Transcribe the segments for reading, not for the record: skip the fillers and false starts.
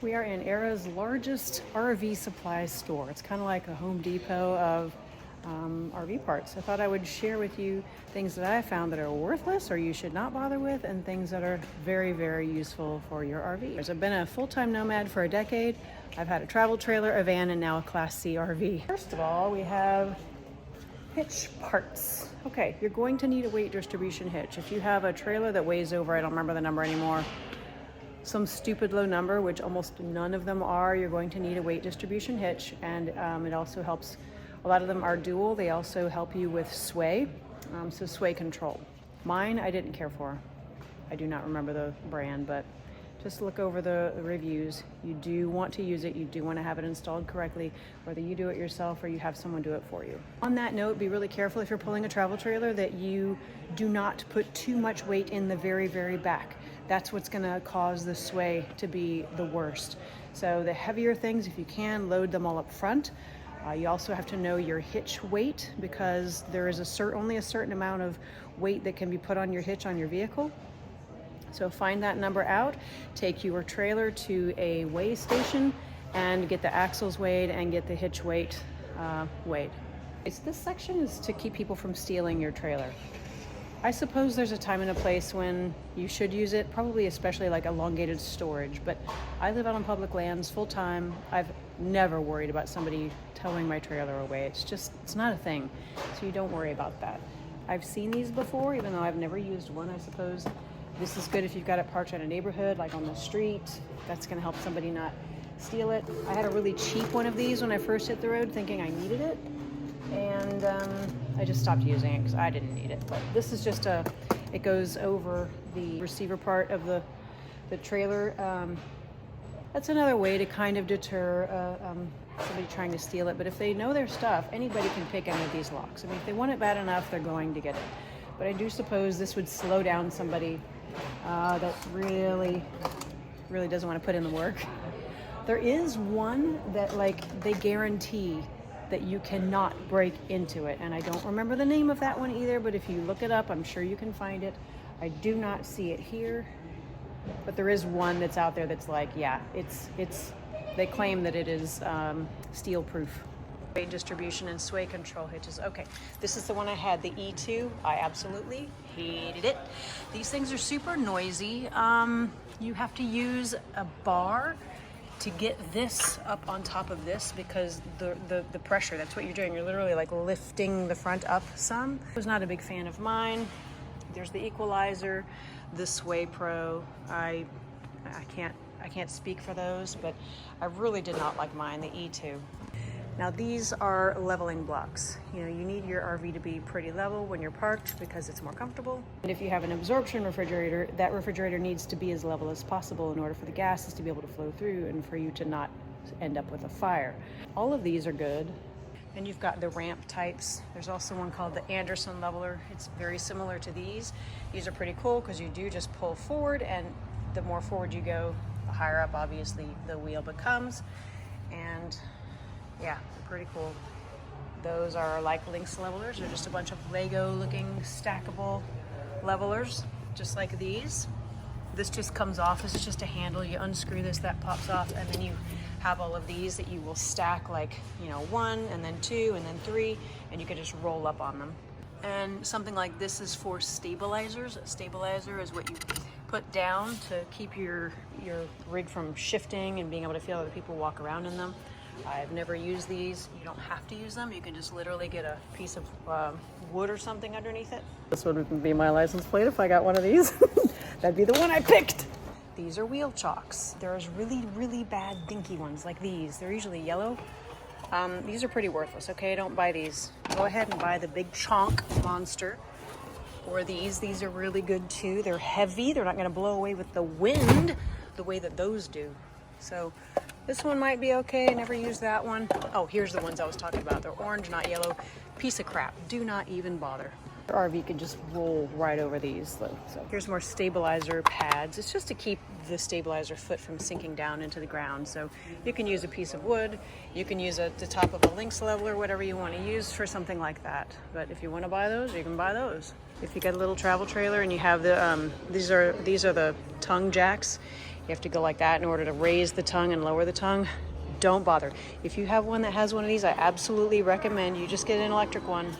We are in Era's largest RV supply store. It's kind of like a Home Depot of RV parts. I thought I would share with you things that I found that are worthless or you should not bother with, and things that are very, very useful for your RV. I've been a full-time nomad for a decade. I've had a travel trailer, a van, and now a Class C RV. First of all, we have hitch parts. Okay, you're going to need a weight distribution hitch. If you have a trailer that weighs over, I don't remember the number anymore, some stupid low number, which almost none of them are, you're going to need a weight distribution hitch. And it also helps, a lot of them are dual. They also help you with sway, so sway control. Mine I didn't care for. I do not remember the brand, but just look over the reviews. You do want to use it. You do want to have it installed correctly, whether you do it yourself or you have someone do it for you. On that note, be really careful if you're pulling a travel trailer that you do not put too much weight in the very, very back. That's what's going to cause the sway to be the worst. So the heavier things, if you can, load them all up front. You also have to know your hitch weight, because there is only a certain amount of weight that can be put on your hitch on your vehicle. So find that number out, take your trailer to a weigh station and get the axles weighed and get the hitch weight weighed. This section is to keep people from stealing your trailer. I suppose there's a time and a place when you should use it, probably especially like elongated storage, but I live out on public lands full time. I've never worried about somebody towing my trailer away. It's not a thing, so you don't worry about that. I've seen these before, even though I've never used one, I suppose. This is good if you've got it parked in a neighborhood, like on the street. That's gonna help somebody not steal it. I had a really cheap one of these when I first hit the road thinking I needed it. And I just stopped using it because I didn't need it. But this is just it goes over the receiver part of the trailer. That's another way to kind of deter somebody trying to steal it. But if they know their stuff, anybody can pick any of these locks. I mean, if they want it bad enough, they're going to get it. But I do suppose this would slow down somebody that really, really doesn't want to put in the work. There is one that they guarantee that you cannot break into it. And I don't remember the name of that one either, but if you look it up, I'm sure you can find it. I do not see it here, but there is one that's out there that's they claim that it is steel proof. Weight distribution and sway control hitches. Okay, this is the one I had, the E2. I absolutely hated it. These things are super noisy. You have to use a bar to get this up on top of this, because the pressure, that's what you're doing. You're literally like lifting the front up some. I was not a big fan of mine. There's the equalizer, the Sway Pro. I can't speak for those, but I really did not like mine, the E2. Now these are leveling blocks. You know, you need your RV to be pretty level when you're parked because it's more comfortable. And if you have an absorption refrigerator, that refrigerator needs to be as level as possible in order for the gases to be able to flow through and for you to not end up with a fire. All of these are good. And you've got the ramp types. There's also one called the Anderson leveler. It's very similar to these. These are pretty cool because you do just pull forward, and the more forward you go, the higher up obviously the wheel becomes. And yeah, pretty cool. Those are like Lynx levelers. They're just a bunch of Lego looking stackable levelers, just like these. This just comes off. This is just a handle. You unscrew this, that pops off, and then you have all of these that you will stack, like, you know, 1 and then 2 and then 3, and you can just roll up on them. And something like this is for stabilizers. A stabilizer is what you put down to keep your rig from shifting and being able to feel other people walk around in them. I've never used these. You don't have to use them. You can just literally get a piece of wood or something underneath it. This would be my license plate if I got one of these. That'd be the one I picked. These are wheel chocks. There's really, really bad dinky ones like these. They're usually yellow. These are pretty worthless, okay? Don't buy these. Go ahead and buy the big chonk monster. Or these. These are really good too. They're heavy. They're not gonna blow away with the wind the way that those do. So this one might be okay. I never used that one. Oh, here's the ones I was talking about. They're orange, not yellow. Piece of crap. Do not even bother. Your RV can just roll right over these. So here's more stabilizer pads. It's just to keep the stabilizer foot from sinking down into the ground. So you can use a piece of wood. You can use the top of a Lynx leveler, whatever you want to use for something like that. But if you want to buy those, you can buy those. If you got a little travel trailer and you have the these are the tongue jacks. have to go like that in order to raise the tongue and lower the tongue. Don't bother. If you have one that has one of these, I absolutely recommend you just get an electric one.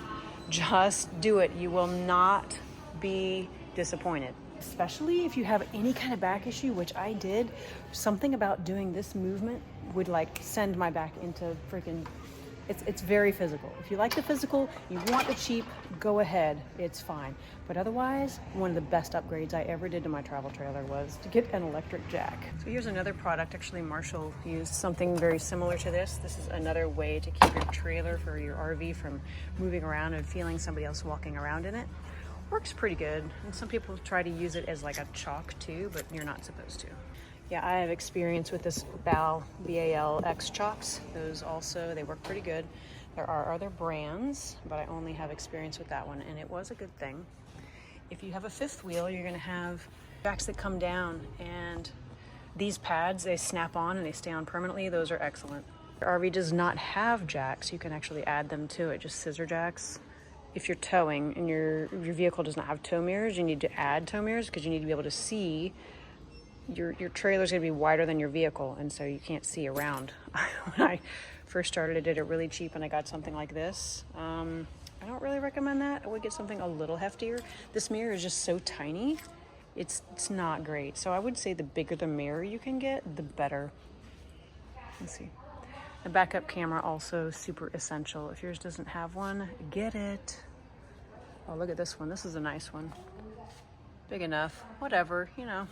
Just do it. You will not be disappointed. Especially if you have any kind of back issue, which I did. Something about doing this movement would like send my back into freaking, it's very physical. If you like the physical, you want the cheap, go ahead, it's fine. But otherwise, one of the best upgrades I ever did to my travel trailer was to get an electric jack. So here's another product. Actually, Marshall used something very similar to this. This is another way to keep your trailer for your RV from moving around and feeling somebody else walking around in it. Works pretty good. And some people try to use it as like a chalk too, but you're not supposed to. Yeah, I have experience with this BAL X chocks. Those also, they work pretty good. There are other brands, but I only have experience with that one, and it was a good thing. If you have a fifth wheel, you're gonna have jacks that come down, and these pads, they snap on and they stay on permanently. Those are excellent. Your RV does not have jacks. You can actually add them to it, just scissor jacks. If you're towing and your vehicle does not have tow mirrors, you need to add tow mirrors because you need to be able to see. Your trailer's gonna be wider than your vehicle, and so you can't see around. When I first started, I did it really cheap and I got something like this. I don't really recommend that. I would get something a little heftier. This mirror is just so tiny, it's not great. So I would say the bigger the mirror you can get, the better. Let's see. The backup camera also super essential. If yours doesn't have one, get it. Oh, look at this one. This is a nice one. Big enough, whatever, you know.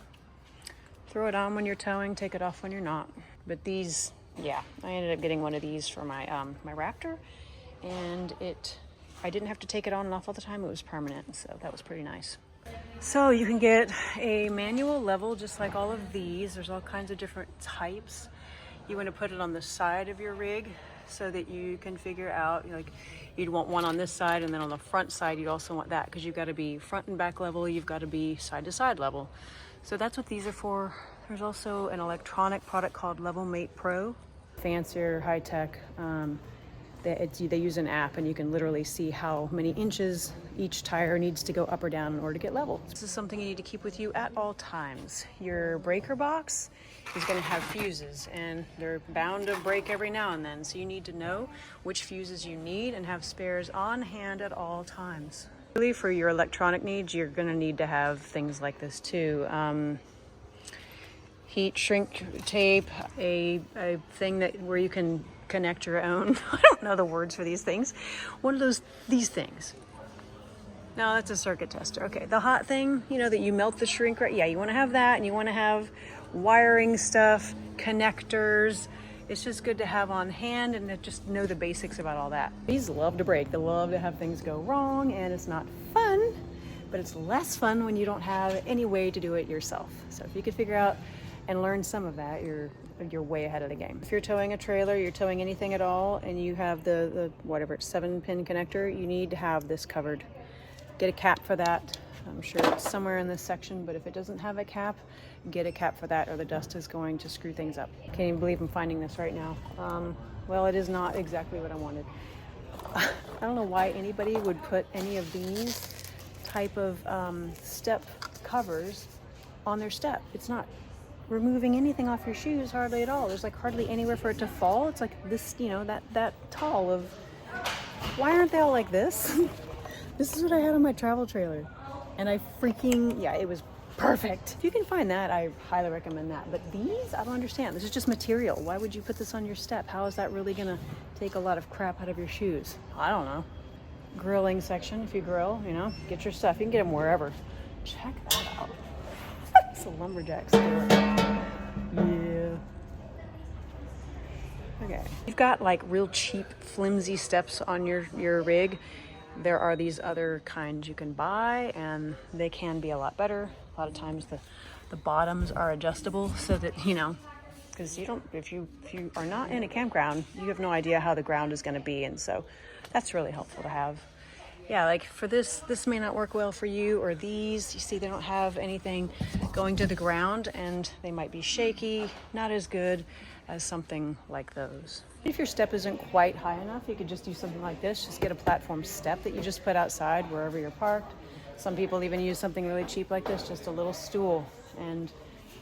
Throw it on when you're towing, take it off when you're not. But these, yeah, I ended up getting one of these for my my Raptor, and I didn't have to take it on and off all the time. It was permanent, so that was pretty nice. So you can get a manual level just like all of these. There's all kinds of different types. You want to put it on the side of your rig so that you can figure out, like, you'd want one on this side, and then on the front side you'd also want that, because you've got to be front and back level, you've got to be side to side level. So that's what these are for. There's also an electronic product called Level Mate Pro. Fancier, high tech. They use an app, and you can literally see how many inches each tire needs to go up or down in order to get level. This is something you need to keep with you at all times. Your breaker box is going to have fuses, and they're bound to break every now and then. So you need to know which fuses you need and have spares on hand at all times. Really, for your electronic needs, you're going to need to have things like this too. Heat shrink tape, a thing where you can connect your own, I don't know the words for these things. One of these things. No, that's a circuit tester. Okay, the hot thing, you know, that you melt the shrink, right? Yeah, you want to have that, and you want to have wiring stuff, connectors. It's just good to have on hand and to just know the basics about all that. These love to break. They love to have things go wrong, and it's not fun, but it's less fun when you don't have any way to do it yourself. So if you could figure out and learn some of that, you're way ahead of the game. If you're towing a trailer, you're towing anything at all, and you have the whatever, 7-pin connector, you need to have this covered. Get a cap for that. I'm sure it's somewhere in this section, but if it doesn't have a cap, get a cap for that, or the dust is going to screw things up. I can't even believe I'm finding this right now. Well, it is not exactly what I wanted. I don't know why anybody would put any of these type of step covers on their step. It's not removing anything off your shoes hardly at all. There's like hardly anywhere for it to fall. It's like this, you know, that tall of, why aren't they all like this? This is what I had on my travel trailer, and I freaking, yeah, it was perfect. If you can find that, I highly recommend that. But these, I don't understand. This is just material. Why would you put this on your step? How is that really gonna take a lot of crap out of your shoes? I don't know. Grilling section, if you grill, you know, get your stuff. You can get them wherever. Check that out. It's a lumberjack store. Yeah. Okay. You've got like real cheap, flimsy steps on your rig. There are these other kinds you can buy, and they can be a lot better. A lot of times the bottoms are adjustable so that, you know, because if you are not in a campground, you have no idea how the ground is going to be, and so that's really helpful to have. Yeah, like for this may not work well for you, or these, you see they don't have anything going to the ground, and they might be shaky, not as good as something like those. If your step isn't quite high enough, you could just do something like this. Just get a platform step that you just put outside wherever you're parked. Some people even use something really cheap like this, just a little stool. And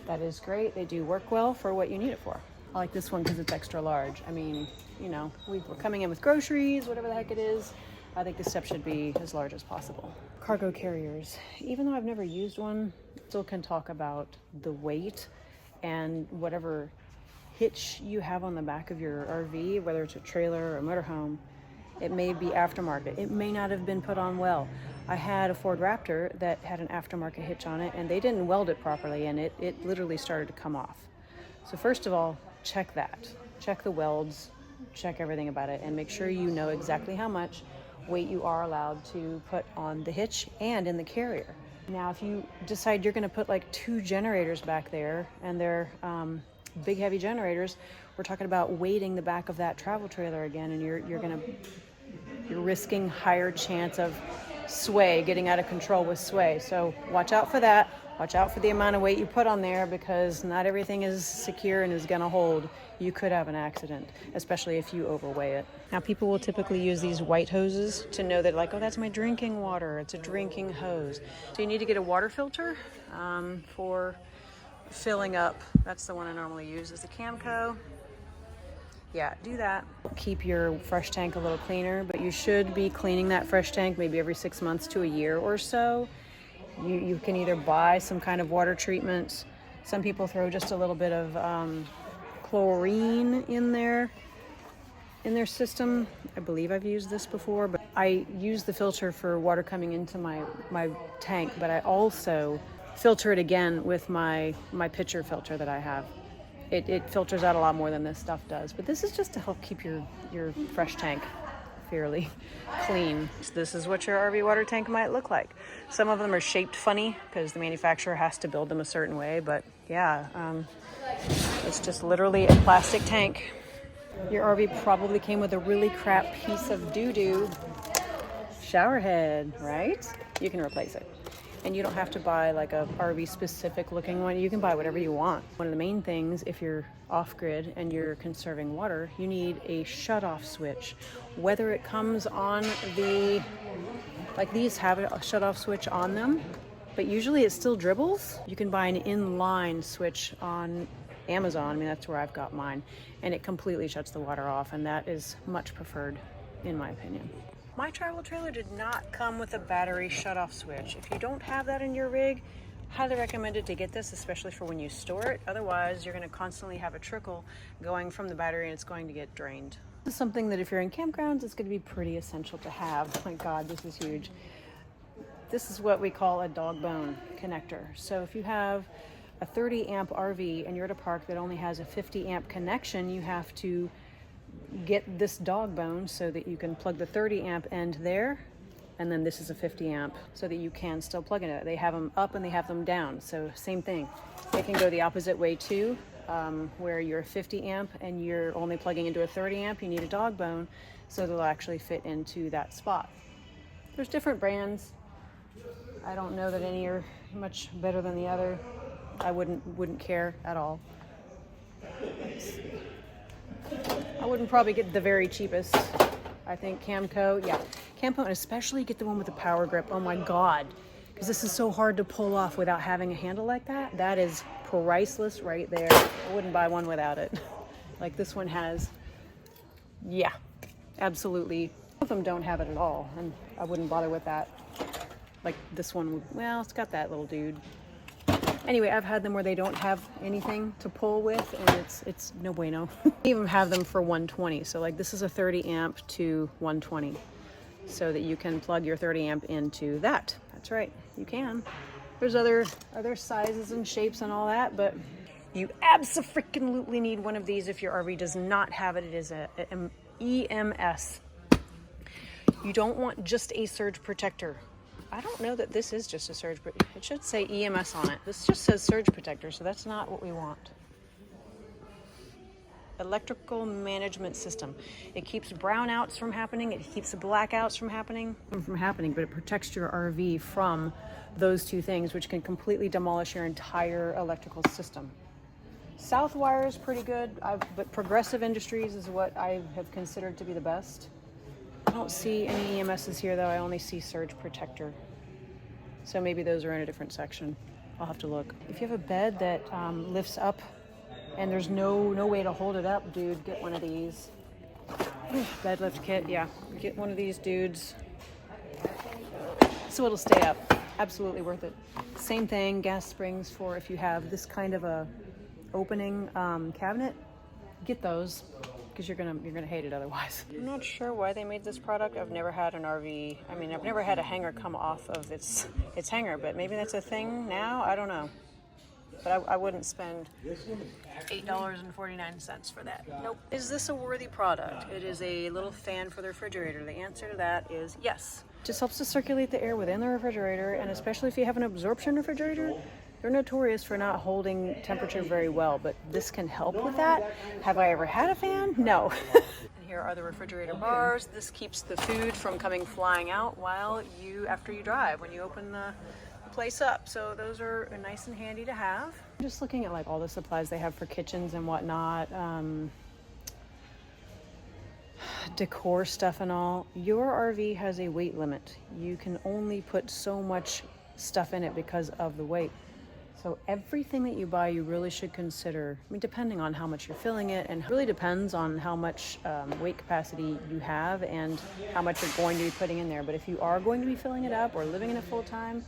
That is great. They do work well for what you need it for. I like this one because it's extra large. I mean, you know, we're coming in with groceries, whatever the heck it is. I think this stuff should be as large as possible. Cargo carriers. Even though I've never used one, still can talk about the weight and whatever hitch you have on the back of your RV, whether it's a trailer or a motorhome. It may be aftermarket. It may not have been put on well. I had a Ford Raptor that had an aftermarket hitch on it, and they didn't weld it properly, and it literally started to come off. So first of all, check that. Check the welds, check everything about it, and make sure you know exactly how much weight you are allowed to put on the hitch and in the carrier. Now, if you decide you're gonna put like 2 generators back there, and they're big heavy generators, we're talking about weighting the back of that travel trailer again, and you're risking higher chance of sway, getting out of control with sway. So watch out for that. Watch out for the amount of weight you put on there, because not everything is secure and is gonna hold. You could have an accident, especially if you overweigh it. Now, people will typically use these white hoses to know that, like, oh, that's my drinking water. It's a drinking hose. So you need to get a water filter for filling up. That's the one I normally use, is the Camco. Yeah, do that. Keep your fresh tank a little cleaner, but you should be cleaning that fresh tank maybe every 6 months to a year or so. You can either buy some kind of water treatment. Some people throw just a little bit of chlorine in their system. I believe I've used this before, but I use the filter for water coming into my tank, but I also filter it again with my pitcher filter that I have. It filters out a lot more than this stuff does, but this is just to help keep your fresh tank fairly clean. So this is what your RV water tank might look like. Some of them are shaped funny because the manufacturer has to build them a certain way, but yeah, it's just literally a plastic tank. Your RV probably came with a really crap piece of doo-doo shower head, right? You can replace it. And you don't have to buy like a RV specific looking one. You can buy whatever you want. One of the main things, if you're off grid and you're conserving water, you need a shut off switch. Whether it comes on like these have a shut off switch on them, but usually it still dribbles. You can buy an inline switch on Amazon. I mean, that's where I've got mine, and it completely shuts the water off, and that is much preferred in my opinion. My travel trailer did not come with a battery shut-off switch. If you don't have that in your rig, highly recommended to get this, especially for when you store it. Otherwise, you're going to constantly have a trickle going from the battery, and it's going to get drained. This is something that if you're in campgrounds, it's going to be pretty essential to have. Oh my God, this is huge. This is what we call a dog bone connector. So if you have a 30 amp RV and you're at a park that only has a 50 amp connection, you have to get this dog bone so that you can plug the 30 amp end there, and then this is a 50 amp so that you can still plug in it. They have them up and they have them down, so same thing. They can go the opposite way too, where you're a 50 amp and you're only plugging into a 30 amp. You need a dog bone so they'll actually fit into that spot. There's different brands. I don't know that any are much better than the other. I wouldn't care at all. Let's see. I wouldn't probably get the very cheapest. I think Camco, yeah. Camco, and especially get the one with the power grip. Oh my God. Because this is so hard to pull off without having a handle like that. That is priceless right there. I wouldn't buy one without it. Like this one has, yeah, absolutely. Some of them don't have it at all, and I wouldn't bother with that. Like this one, well, it's got that little dude. Anyway, I've had them where they don't have anything to pull with, and it's no bueno. I even have them for 120. So like this is a 30 amp to 120, so that you can plug your 30 amp into that. That's right, you can. There's other sizes and shapes and all that, but you abso-freaking-lutely need one of these if your RV does not have it. It is a EMS. You don't want just a surge protector. I don't know that this is just a surge protector. It should say EMS on it. This just says surge protector, so that's not what we want. Electrical management system. It keeps brownouts from happening. It keeps the blackouts from happening, but it protects your RV from those two things, which can completely demolish your entire electrical system. Southwire is pretty good, but Progressive Industries is what I have considered to be the best. I don't see any EMSs here though. I only see surge protector. So maybe those are in a different section. I'll have to look. If you have a bed that lifts up and there's no way to hold it up, dude, get one of these. Bed lift kit, yeah. Get one of these dudes so it'll stay up. Absolutely worth it. Same thing, gas springs for if you have this kind of a opening cabinet. Get those because you're gonna hate it otherwise. I'm not sure why they made this product. I've never had an RV. I mean, I've never had a hanger come off of its hanger, but maybe that's a thing now. I don't know. But I wouldn't spend $8.49 for that. Nope. Is this a worthy product? It is a little fan for the refrigerator. The answer to that is yes. Just helps to circulate the air within the refrigerator, and especially if you have an absorption refrigerator, they're notorious for not holding temperature very well, but this can help with that. Have I ever had a fan? No. And here are the refrigerator bars. This keeps the food from coming flying out after you drive, when you open the place up. So those are nice and handy to have. I'm just looking at like all the supplies they have for kitchens and whatnot. Decor stuff and all. Your RV has a weight limit. You can only put so much stuff in it because of the weight. So everything that you buy, you really should consider, I mean, depending on how much you're filling it, and it really depends on how much weight capacity you have and how much you're going to be putting in there. But if you are going to be filling it up or living in it full time,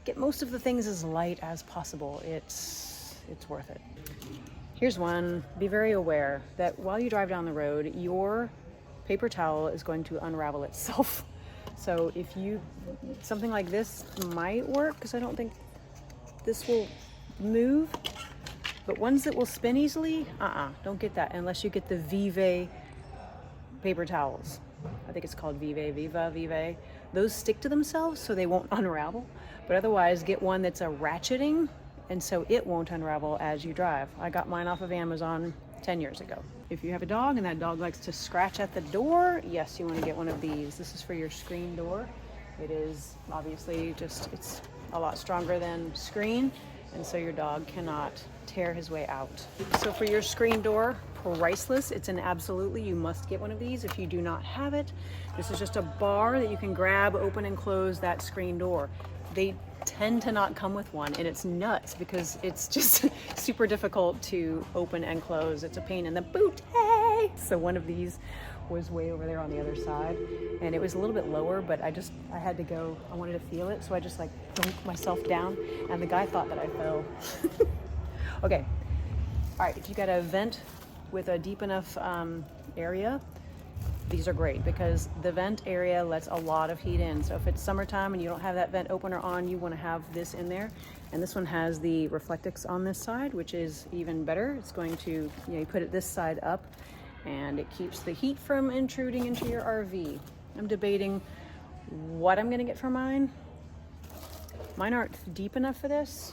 get most of the things as light as possible. It's worth it. Here's one. Be very aware that while you drive down the road, your paper towel is going to unravel itself. So if something like this might work, because I don't think this will move, but ones that will spin easily, don't get that unless you get the Vive paper towels. I think it's called Vive. Those stick to themselves so they won't unravel, but otherwise get one that's a ratcheting, and so it won't unravel as you drive. I got mine off of Amazon 10 years ago. If you have a dog and that dog likes to scratch at the door, yes, you want to get one of these. This is for your screen door. It is obviously it's a lot stronger than screen, and so your dog cannot tear his way out. So for your screen door, priceless. It's an absolutely, you must get one of these if you do not have it. This is just a bar that you can grab, open and close that screen door. They tend to not come with one, and it's nuts because it's just super difficult to open and close. It's a pain in the boot. Hey! So one of these was way over there on the other side, and it was a little bit lower, but I had to go, I wanted to feel it, so I just like dunked myself down, and the guy thought that I fell. Okay, all right, if you got a vent with a deep enough area, these are great because the vent area lets a lot of heat in. So if it's summertime and you don't have that vent opener on, you want to have this in there. And this one has the Reflectix on this side, which is even better. It's going to, you put it this side up, and it keeps the heat from intruding into your RV. I'm debating what I'm going to get for mine. Mine aren't deep enough for this,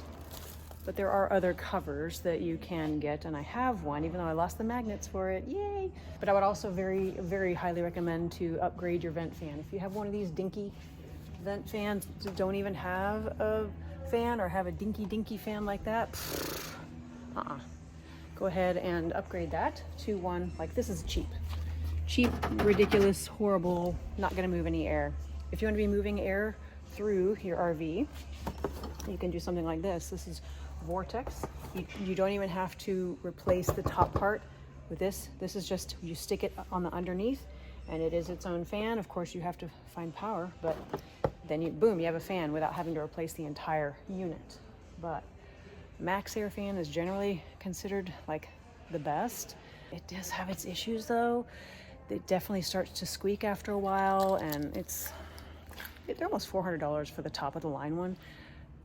but there are other covers that you can get, and I have one, even though I lost the magnets for it. Yay! But I would also very, very highly recommend to upgrade your vent fan. If you have one of these dinky vent fans that don't even have a fan, or have a dinky fan like that, go ahead and upgrade that to one like this. Is cheap, ridiculous, horrible, not gonna move any air. If you want to be moving air through your RV, you can do something like this. This is Vortex. You don't even have to replace the top part with this. This is just, you stick it on the underneath, and it is its own fan. Of course, you have to find power, but then boom, you have a fan without having to replace the entire unit. But Max Air fan is generally considered like the best. It does have its issues though. It definitely starts to squeak after a while, and they're almost $400 for the top of the line one.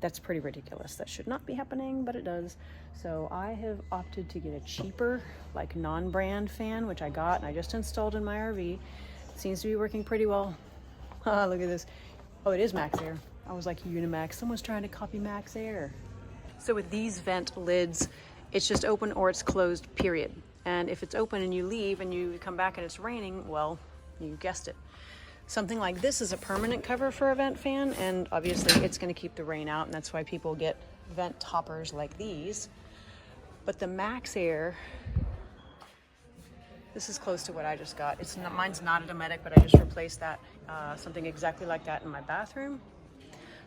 That's pretty ridiculous. That should not be happening, but it does. So I have opted to get a cheaper, like non-brand fan, which I got and I just installed in my RV. It seems to be working pretty well. Look at this. Oh, it is Max Air. I was like, Unimax. Someone's trying to copy Max Air. So with these vent lids, it's just open or it's closed, period. And if it's open and you leave and you come back and it's raining, well, you guessed it. Something like this is a permanent cover for a vent fan, and obviously it's going to keep the rain out, and that's why people get vent toppers like these. But the Max Air, this is close to what I just got. Mine's not a Dometic, but I just replaced that, something exactly like that in my bathroom.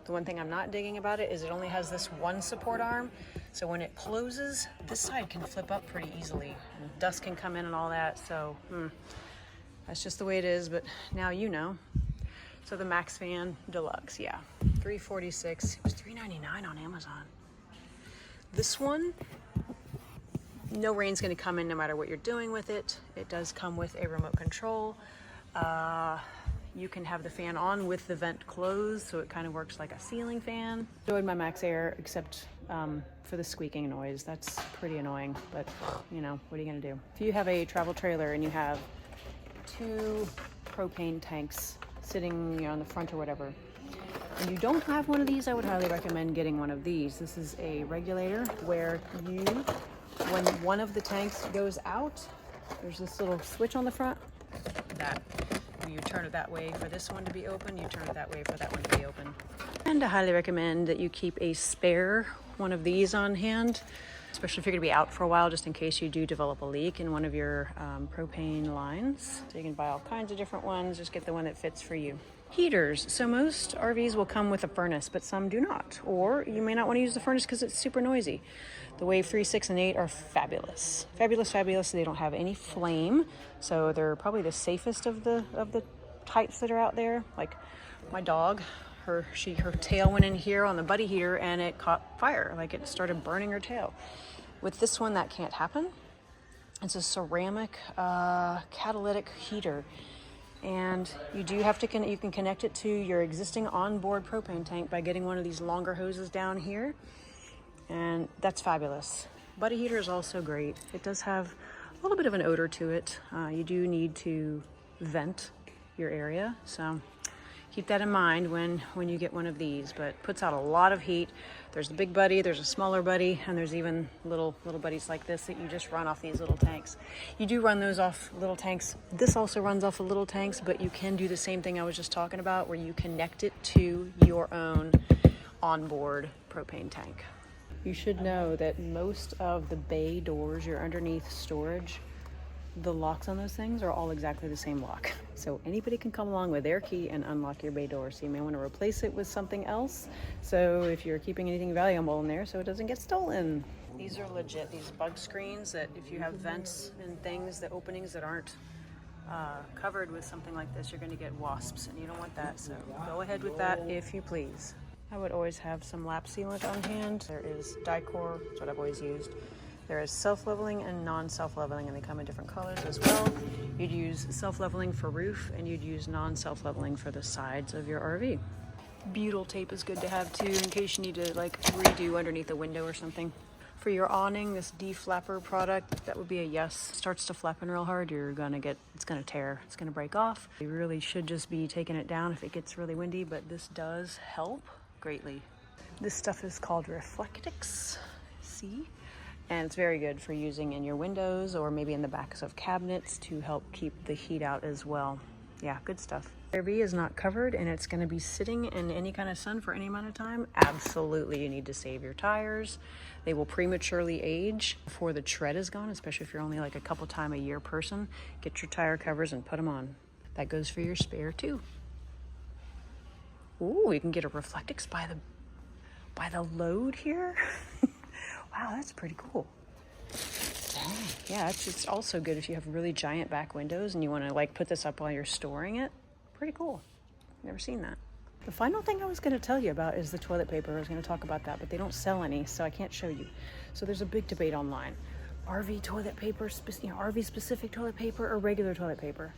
The one thing I'm not digging about it is it only has this one support arm. So when it closes, this side can flip up pretty easily. And dust can come in and all that. So that's just the way it is. But now you know. So the Max Fan Deluxe, yeah, $346. It was $3.99 on Amazon. This one, no rain's going to come in no matter what you're doing with it. It does come with a remote control. You can have the fan on with the vent closed, so it kind of works like a ceiling fan. Enjoyed my Max Air, except for the squeaking noise. That's pretty annoying, but you know, what are you going to do? If you have a travel trailer and you have 2 propane tanks sitting, you know, on the front or whatever, and you don't have one of these, I would highly recommend getting one of these. This is a regulator where you, when one of the tanks goes out, there's this little switch on the front that you turn it that way for this one to be open, you turn it that way for that one to be open. And I highly recommend that you keep a spare one of these on hand, especially if you're going to be out for a while, just in case you do develop a leak in one of your propane lines. So you can buy all kinds of different ones, just get the one that fits for you. Heaters. So most RVs will come with a furnace, but some do not. Or you may not want to use the furnace because it's super noisy. The Wave 3, 6, and 8 are fabulous. Fabulous, fabulous. They don't have any flame, so they're probably the safest of the types that are out there. Like my dog, her tail went in here on the buddy heater and it caught fire. Like it started burning her tail. With this one, that can't happen. It's a ceramic catalytic heater. And you do have to, you can connect it to your existing onboard propane tank by getting one of these longer hoses down here. And that's fabulous. Buddy heater is also great. It does have a little bit of an odor to it. You do need to vent your area. So keep that in mind when you get one of these, but it puts out a lot of heat. There's the big buddy, there's a smaller buddy, and there's even little buddies like this that you just run off these little tanks. You do run those off little tanks. This also runs off of little tanks, but you can do the same thing I was just talking about where you connect it to your own onboard propane tank. You should know that most of the bay doors, your underneath storage, the locks on those things are all exactly the same lock. So anybody can come along with their key and unlock your bay door. So you may want to replace it with something else. So if you're keeping anything valuable in there so it doesn't get stolen. These are legit, these bug screens that if you have vents and things, the openings that aren't covered with something like this, you're going to get wasps and you don't want that. So go ahead with that if you please. I would always have some lap sealant on hand. There is Dicor, that's what I've always used. There is self-leveling and non-self-leveling, and they come in different colors as well. You'd use self-leveling for roof, and you'd use non-self-leveling for the sides of your RV. Butyl tape is good to have too, in case you need to like redo underneath a window or something. For your awning, this deflapper product, that would be a yes. It starts to flapping real hard, it's gonna tear, it's gonna break off. You really should just be taking it down if it gets really windy, but this does help greatly. This stuff is called Reflectix, see? And it's very good for using in your windows or maybe in the backs of cabinets to help keep the heat out as well. Yeah, good stuff. RV is not covered and it's going to be sitting in any kind of sun for any amount of time. Absolutely, you need to save your tires. They will prematurely age before the tread is gone, especially if you're only like a couple time a year person. Get your tire covers and put them on. That goes for your spare too. Ooh, you can get a Reflectix by the load here. Wow, that's pretty cool. Yeah, it's also good if you have really giant back windows and you want to like put this up while you're storing it. Pretty cool. Never seen that. The final thing I was going to tell you about is the toilet paper. I was going to talk about that, but they don't sell any, so I can't show you. So there's a big debate online. RV toilet paper, RV specific toilet paper or regular toilet paper.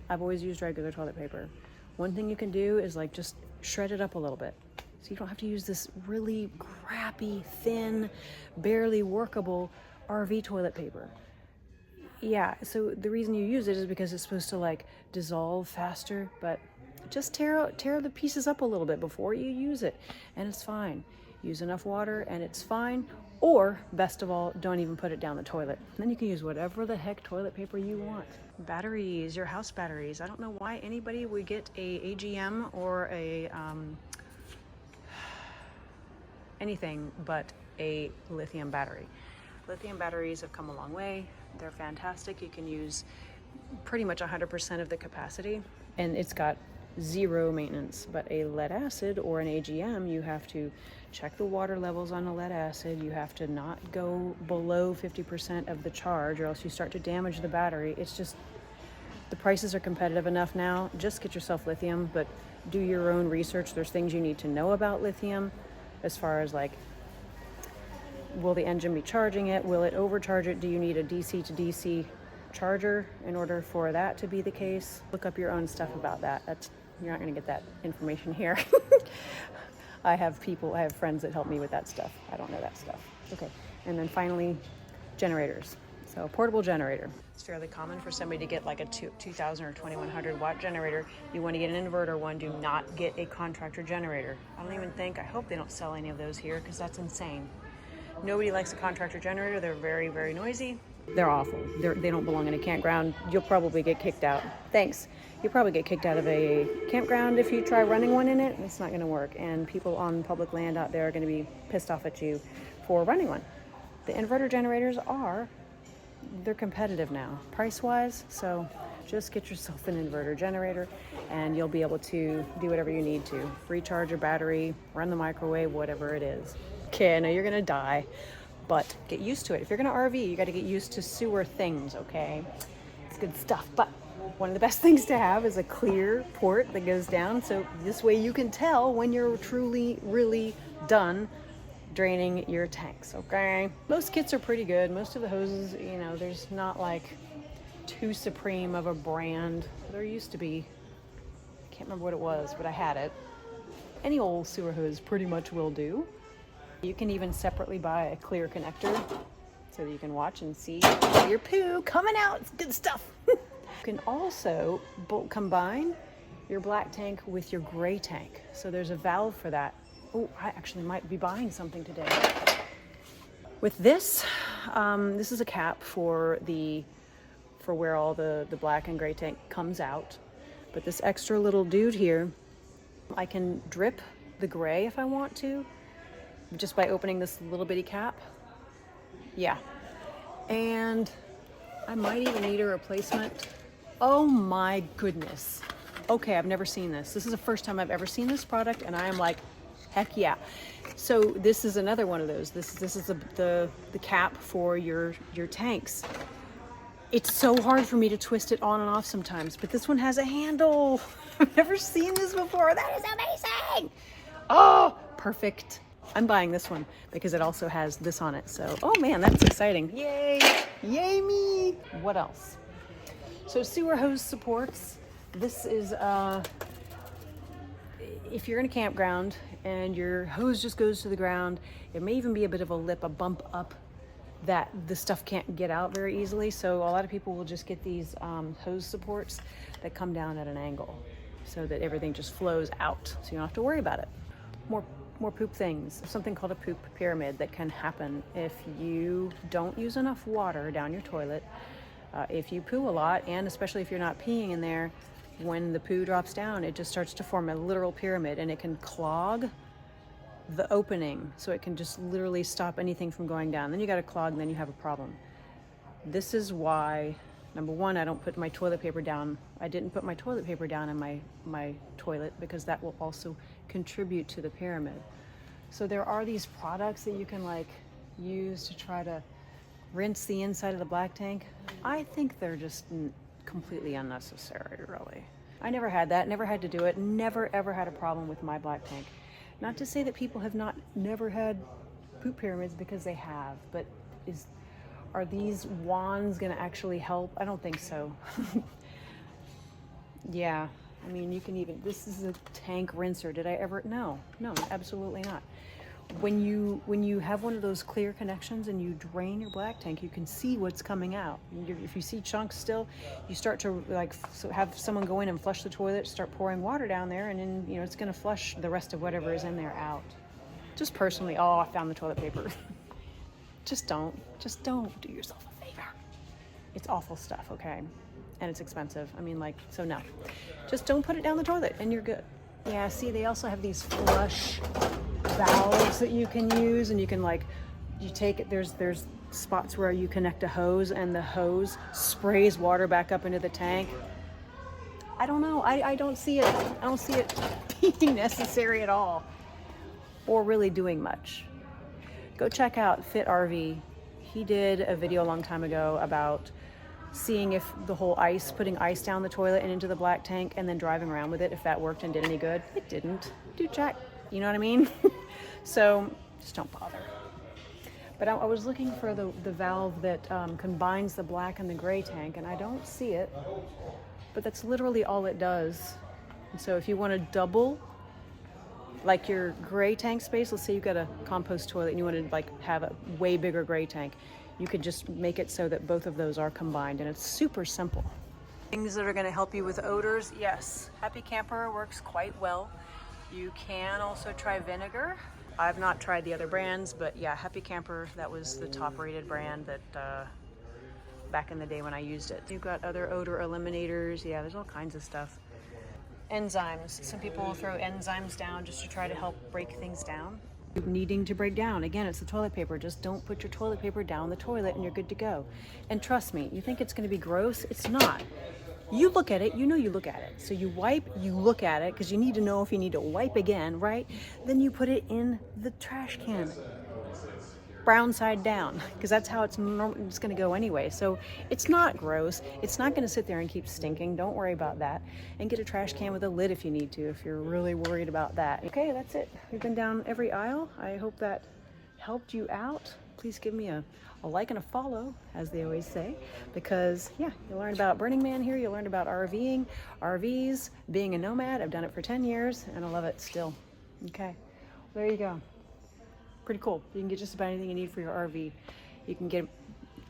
I've always used regular toilet paper. One thing you can do is like just shred it up a little bit. So you don't have to use this really crappy, thin, barely workable RV toilet paper. Yeah, so the reason you use it is because it's supposed to like dissolve faster, but just tear the pieces up a little bit before you use it, and it's fine. Use enough water and it's fine, or best of all, don't even put it down the toilet. Then you can use whatever the heck toilet paper you want. Batteries, your house batteries. I don't know why anybody would get a AGM or a anything but a lithium battery. Lithium batteries have come a long way. They're fantastic. You can use pretty much 100% of the capacity, and it's got zero maintenance. But a lead acid or an AGM, you have to check the water levels on the lead acid. You have to not go below 50% of the charge, or else you start to damage the battery. It's just, the prices are competitive enough now. Just get yourself lithium, but do your own research. There's things you need to know about lithium, as far as like, will the engine be charging it? Will it overcharge it? Do you need a DC to DC charger in order for that to be the case? Look up your own stuff about that. You're not going to get that information here. I have friends that help me with that stuff. I don't know that stuff. Okay, and then finally, generators. So portable generator. It's fairly common for somebody to get like a 2000 or 2100 watt generator. You want to get an inverter one, do not get a contractor generator. I hope they don't sell any of those here, because that's insane. Nobody likes a contractor generator. They're very, very noisy. They're awful. They don't belong in a campground. You'll probably get kicked out. Thanks. You'll probably get kicked out of a campground if you try running one in it. It's not going to work. And people on public land out there are going to be pissed off at you for running one. The inverter generators they're competitive now, price-wise. So just get yourself an inverter generator and you'll be able to do whatever you need to. Recharge your battery, run the microwave, whatever it is. Okay, I know you're going to die, but get used to it. If you're going to RV, you got to get used to sewer things, okay? It's good stuff. But one of the best things to have is a clear port that goes down. So this way you can tell when you're truly, really done draining your tanks, okay? Most kits are pretty good. Most of the hoses, there's not like too supreme of a brand. There used to be. I can't remember what it was, but I had it. Any old sewer hose pretty much will do. You can even separately buy a clear connector so that you can watch and see your poo coming out. It's good stuff. You can also combine your black tank with your gray tank. So there's a valve for that. Oh, I actually might be buying something today. With this, this is a cap for where all the black and gray tank comes out. But this extra little dude here, I can drip the gray if I want to, just by opening this little bitty cap. Yeah. And I might even need a replacement. Oh my goodness. Okay, I've never seen this. This is the first time I've ever seen this product, and I am like, heck yeah. So this is another one of those. This is the cap for your tanks. It's so hard for me to twist it on and off sometimes, but this one has a handle. I've never seen this before. That is amazing. Oh, perfect. I'm buying this one because it also has this on it. So, oh man, that's exciting. Yay. Yay me. What else? So sewer hose supports. This is, if you're in a campground and your hose just goes to the ground, it may even be a bit of a bump up that the stuff can't get out very easily. So a lot of people will just get these hose supports that come down at an angle so that everything just flows out, so you don't have to worry about it. More poop things. Something called a poop pyramid that can happen if you don't use enough water down your toilet. If you poo a lot, and especially if you're not peeing in there, when the poo drops down, it just starts to form a literal pyramid, and it can clog the opening, so it can just literally stop anything from going down. Then you got to clog, and then you have a problem. This is why, number one, I don't put my toilet paper down. I didn't put my toilet paper down in my toilet because that will also contribute to the pyramid. So there are these products that you can like use to try to rinse the inside of the black tank. I think they're just completely unnecessary, really. I never had that, never had to do it, never ever had a problem with my black tank. Not to say that people have never had poop pyramids, because they have, but are these wands gonna actually help? I don't think so. Yeah, I mean, you can even, this is a tank rinser. Did I ever? No, absolutely not. When you have one of those clear connections and you drain your black tank, you can see what's coming out. If you see chunks still, you start to have someone go in and flush the toilet, start pouring water down there, and then it's going to flush the rest of whatever is in there out. Just personally, I found the toilet paper. Just don't do yourself a favor. It's awful stuff, okay? And it's expensive. I mean, so no. Just don't put it down the toilet and you're good. Yeah, see, they also have these flush valves that you can use, and you can you take it, there's spots where you connect a hose and the hose sprays water back up into the tank. I don't know. I don't see it. I don't see it being necessary at all, or really doing much. Go check out Fit RV. He did a video a long time ago about seeing if the whole putting ice down the toilet and into the black tank and then driving around with it, if that worked and did any good. It didn't. Do check. You know what I mean? So just don't bother. But I was looking for the valve that combines the black and the gray tank, and I don't see it. But that's literally all it does. And so if you want to double like your gray tank space, let's say you've got a compost toilet and you want to like have a way bigger gray tank, you could just make it so that both of those are combined, and it's super simple. Things that are going to help you with odors, yes, Happy Camper works quite well. You can also try vinegar. I've not tried the other brands, but yeah, Happy Camper, that was the top rated brand that back in the day when I used it. You've got other odor eliminators. Yeah, there's all kinds of stuff. Enzymes. Some people will throw enzymes down just to try to help break things down. Needing to break down. Again, it's the toilet paper. Just don't put your toilet paper down the toilet and you're good to go. And trust me, you think it's going to be gross? It's not. You look at it, you know you look at it. So you wipe, you look at it, because you need to know if you need to wipe again, right? Then you put it in the trash can. Brown side down, because that's how it's going to go anyway. So it's not gross. It's not going to sit there and keep stinking. Don't worry about that. And get a trash can with a lid if you need to, if you're really worried about that. Okay, that's it. We've been down every aisle. I hope that helped you out. Please give me a like and a follow, as they always say, because yeah, you'll learn about Burning Man here. You'll learn about RVing, RVs, being a nomad. I've done it for 10 years and I love it still. Okay, there you go. Pretty cool. You can get just about anything you need for your RV. You can get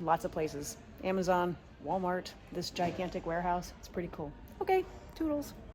lots of places. Amazon, Walmart, this gigantic warehouse. It's pretty cool. Okay, toodles.